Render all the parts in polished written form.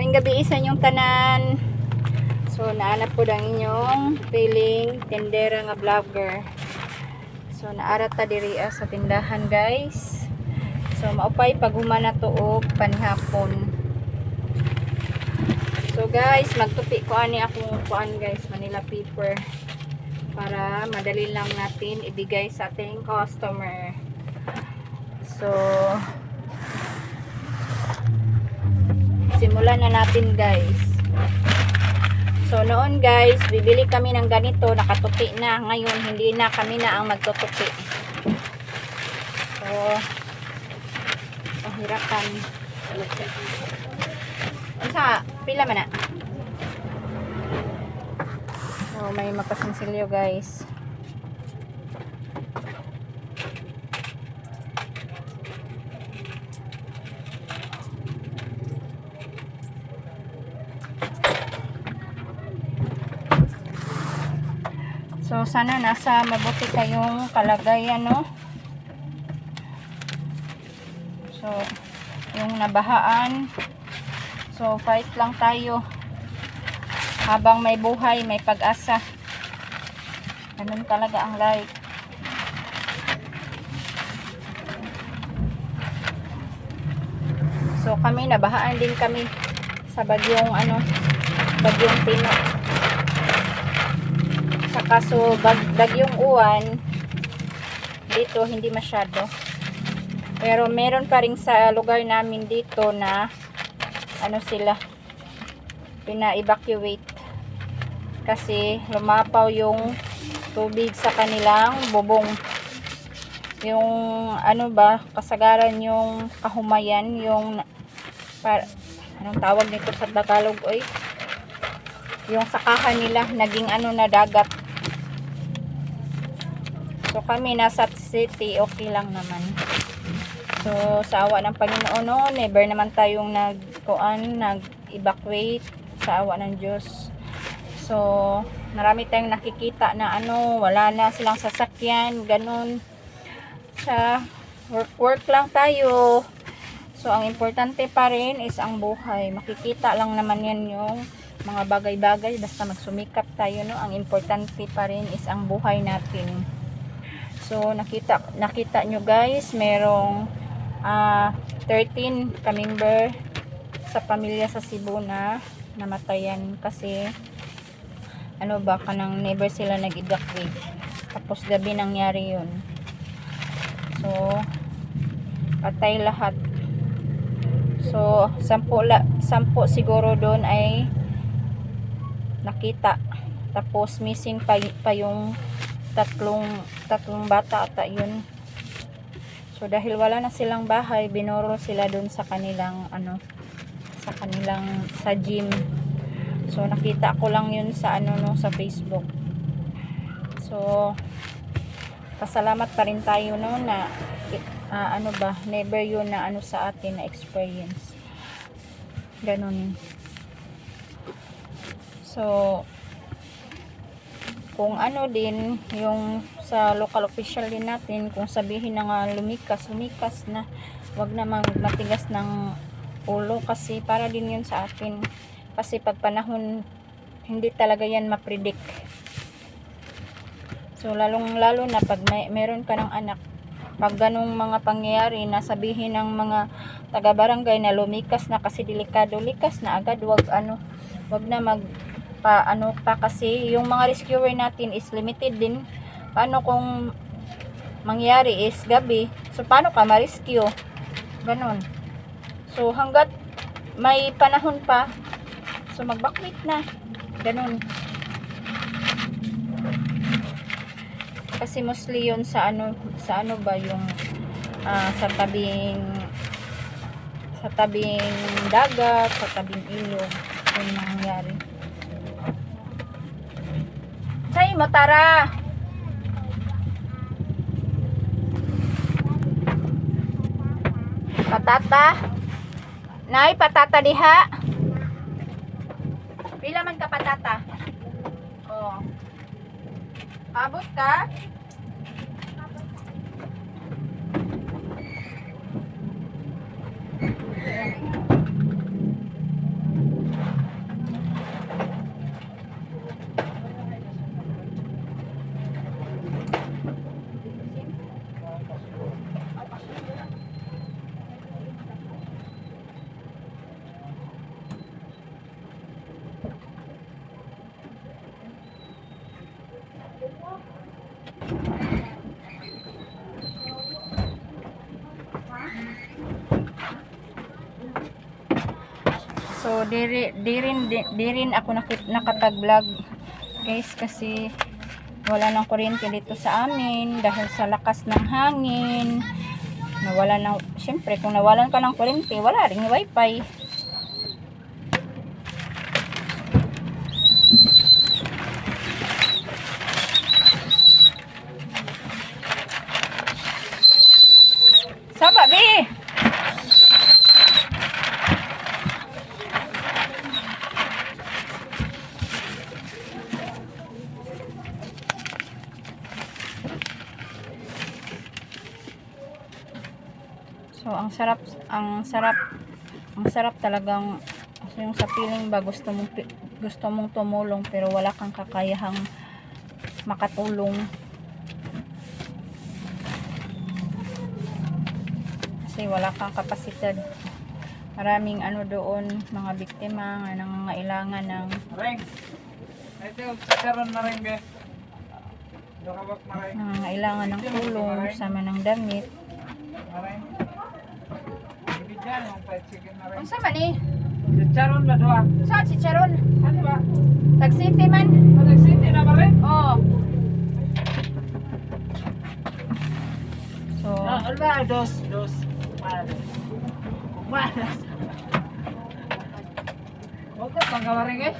Maayong gabi sa inyong tanan. So naanap po ang inyong feeling tendera nga vlogger. So naara ta diri sa tindahan guys. So maupay paghuman na to og panihapon. So guys, magtupi ko ani akong kuan guys, Manila paper para madali lang natin ibigay sa ating customer. So simulan na natin guys. So noon guys, bibili kami ng ganito, nakatupi na. Ngayon hindi na, kami na ang magtutupi. So pahirapan. Isa, pila man na. So may makasinsilyo guys. So sana nasa mabuti kayong kalagayan, no? So yung nabahaan, so fight lang tayo. Habang may buhay, may pag-asa. Ganun talaga ang life. So kami nabahaan din kami sa bagyong bagyong Tino. Saka so bagyong Uwan dito hindi masyado. Pero meron pa rin sa lugar namin dito na sila pina-evacuate kasi lumapaw yung tubig sa kanilang bubong. Yung kasagaran yung kahumayan, yung anong tawag nito sa Tagalog oy? Yung sakahan nila naging na dagat. So kami nasa city, okay lang naman. So sa awa ng Panginoon, no, never naman tayong nag-evacuate sa awa ng Diyos. So marami tayong nakikita na wala na silang sasakyan, ganun. Sa work lang tayo. So ang importante pa rin is ang buhay. Makikita lang naman yan yung mga bagay-bagay, basta magsumikap tayo, no. Ang importante pa rin is ang buhay natin. So nakita nyo guys, merong 13 ka-member sa pamilya sa Cebu na namatayan kasi kanang never sila nag-evacuate. Tapos gabi nangyari yun. So patay lahat. So 10 siguro doon ay nakita. Tapos missing pa yung tatlong bata ata yun. So dahil wala na silang bahay, binuro sila doon sa kanilang sa gym. So nakita ko lang yun sa sa Facebook. So pasalamat pa rin tayo, no, na never yun na sa atin na experience. Ganun. So kung din yung sa local official din natin, kung sabihin na nga lumikas na, wag na matigas ng ulo kasi para din yun sa atin. Kasi pag panahon, hindi talaga yan ma-predict. So lalo na pag meron ka ng anak, pag ganung mga pangyayari na sabihin ng mga taga-barangay na lumikas na kasi delikado, likas na agad. Wag na pa kasi yung mga rescuer natin is limited din. Paano kung mangyari is gabi, so paano ka ma-rescue? Ganon. So hanggat may panahon pa, so mag-evacuate na. Ganon. Kasi mostly yun sa ba yung sa tabing dagat, sa tabing ilog yung nangyari. Say matara. Patata. Nay, patata diha. Pila man ka patata? Oh. Abot ka? So di rin ako nakapag-vlog guys kasi wala ng kuryente dito sa amin dahil sa lakas ng hangin. Syempre kung nawalan ka ng kuryente, wala ring wifi. Saba, Bi! So, ang sarap talagang yung sa feeling ba gusto mong tumulong pero wala kang kakayahang makatulong. Kasi wala kang kapasidad. Maraming doon, mga biktima nga nangangailangan ng nangangailangan ng tulong, sama ng damit. Unsa man ni? Chicharon ba doa? Saan si Charon? Ano ba? Tag City man. City na ba rin? Oh. So, Ala, dos. Malas. Okay, pangkawaring eh.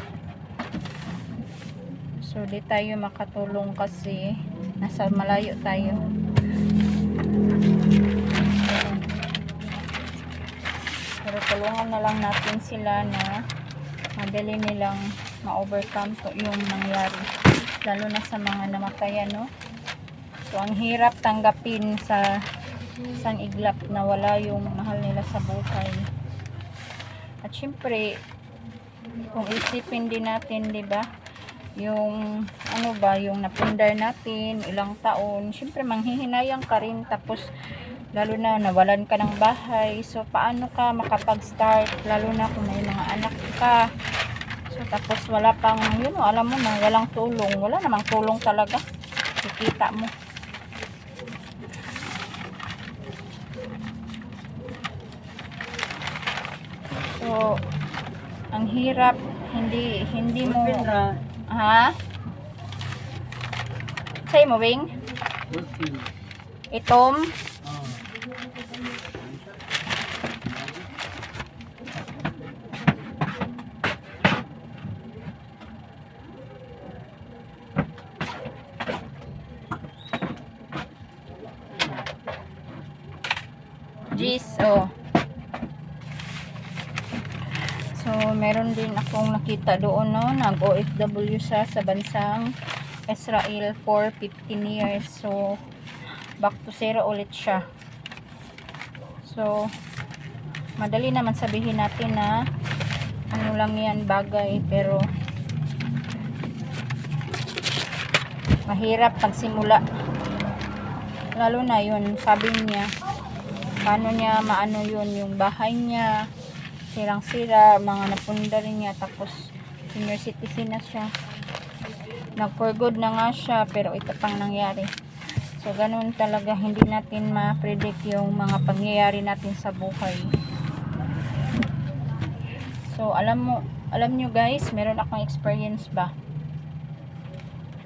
so di tayo makatulong kasi nasa malayo tayo. Pero tulungan na lang natin sila na madali nilang ma-overcome yung nangyari. Lalo na sa mga namatayan, no? So, ang hirap tanggapin sa isang iglap na wala yung mahal nila sa buhay. At syempre, kung isipin din natin, di ba? Yung, yung napundar natin, ilang taon, syempre manghihinayang ka rin, tapos lalo na nawalan ka ng bahay, so paano ka makapag-start, lalo na kung may mga anak ka, so tapos wala pang, alam mo na, walang tulong, wala namang tulong talaga, kikita mo. So, ang hirap, hindi mo, ha? Say mo, Wing? Itom? Gis, oh. So, meron din akong nakita doon, no, nag-OFW siya sa bansang Israel for 15 years. So, back to zero ulit siya. So, madali naman sabihin natin na ano lang yan bagay, pero mahirap pagsimula. Lalo na yun, sabi niya, paano niya maano yun, yung bahay niya, sirang-sira, mga napunda rin niya, tapos senior citizen na siya. Nag-for good na nga siya, pero ito pang nangyari. So, ganun talaga, hindi natin ma-predict yung mga pangyayari natin sa buhay. So, alam nyo guys, meron akong experience ba?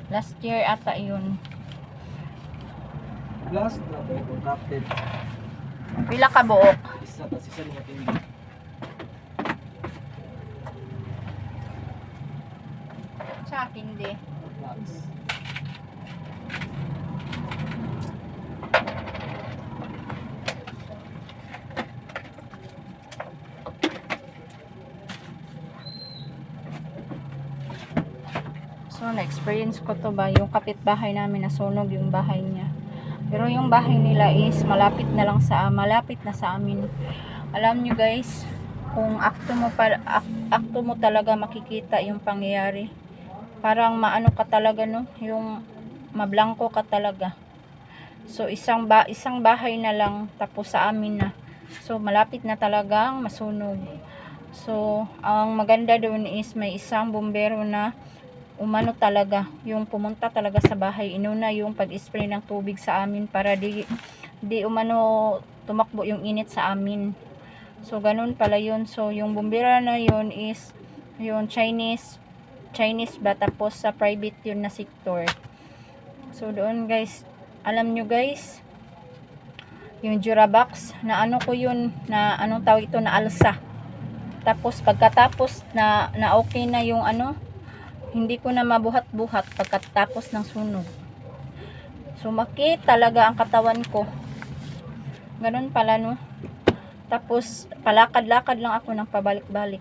Last year ata yun. Last na po, captain. Pila ka buok? Isa niya tingin. Sa akin di. So, na-experience ko to ba, yung kapitbahay namin nasunog yung bahay niya. Pero yung bahay nila is malapit na sa amin. Alam nyo guys, kung akto mo talaga makikita yung pangyayari. Parang maano ka talaga, no, yung mablangko ka talaga. So, isang bahay na lang, tapos sa amin na. So, malapit na talagang masunog. So, ang maganda doon is may isang bumbero na umano talaga, yung pumunta talaga sa bahay, inuna yung pag-spray ng tubig sa amin para di umano tumakbo yung init sa amin. So ganun pala yun. So yung bumbira na yun is yung Chinese ba, tapos sa private yun na sector. So doon guys, alam nyo guys, yung Durabox na ano ko yun, na anong tawag ito, na alsa. Tapos pagkatapos na okay na yung ano, hindi ko na mabuhat-buhat pagkatapos ng sunog. Sumakit talaga ang katawan ko. Ganun pala no. Tapos palakad-lakad lang ako ng pabalik-balik.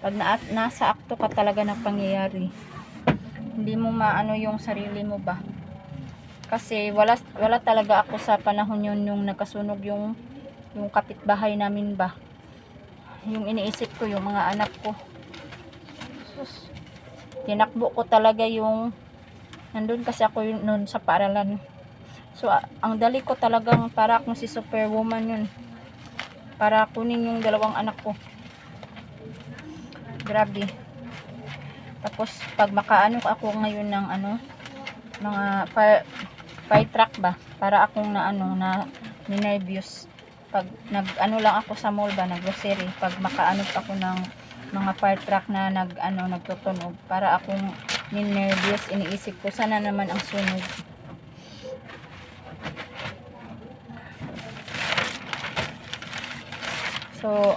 Pag nasa akto ka talaga ng pangyayari, hindi mo maano yung sarili mo ba. Kasi wala talaga ako sa panahon yun yung nagkasunog yung kapitbahay namin ba. Yung iniisip ko yung mga anak ko. Sus, tinakbo ko talaga yung nandun kasi ako noon sa paaralan. So ang dali ko talagang para akong si Superwoman yun, para kunin yung dalawang anak ko. Grabe. Tapos pag makaano ako ngayon ng ano, mga fire truck ba, para akong na ano, na nervous. Pag nag-ano lang ako sa mall ba, nag-grocery, pag makaano ako ng mga fire truck na nagtutunog, para akong nervous, iniisip ko sana naman ang sunog. So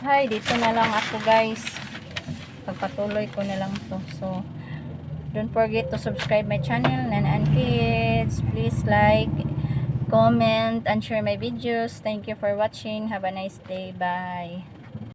hi, dito na lang ako guys, pagpatuloy ko na lang to. So don't forget to subscribe my channel, Nanan Kids. Please like, comment, and share my videos. Thank you for watching. Have a nice day. Bye.